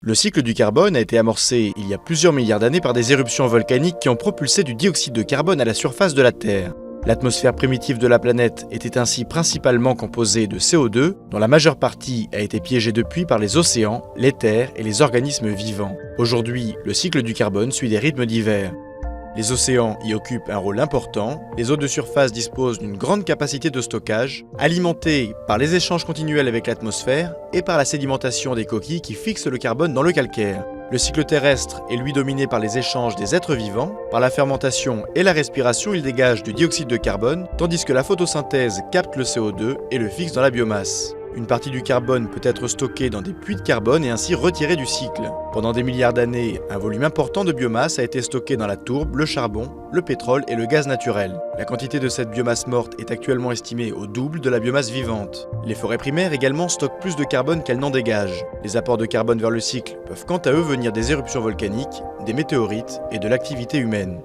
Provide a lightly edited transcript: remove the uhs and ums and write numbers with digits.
Le cycle du carbone a été amorcé il y a plusieurs milliards d'années par des éruptions volcaniques qui ont propulsé du dioxyde de carbone à la surface de la Terre. L'atmosphère primitive de la planète était ainsi principalement composée de CO2, dont la majeure partie a été piégée depuis par les océans, les terres et les organismes vivants. Aujourd'hui, le cycle du carbone suit des rythmes divers. Les océans y occupent un rôle important, les eaux de surface disposent d'une grande capacité de stockage, alimentée par les échanges continuels avec l'atmosphère et par la sédimentation des coquilles qui fixent le carbone dans le calcaire. Le cycle terrestre est lui dominé par les échanges des êtres vivants, par la fermentation et la respiration il dégage du dioxyde de carbone, tandis que la photosynthèse capte le CO2 et le fixe dans la biomasse. Une partie du carbone peut être stockée dans des puits de carbone et ainsi retirée du cycle. Pendant des milliards d'années, un volume important de biomasse a été stocké dans la tourbe, le charbon, le pétrole et le gaz naturel. La quantité de cette biomasse morte est actuellement estimée au double de la biomasse vivante. Les forêts primaires également stockent plus de carbone qu'elles n'en dégagent. Les apports de carbone vers le cycle peuvent quant à eux venir des éruptions volcaniques, des météorites et de l'activité humaine.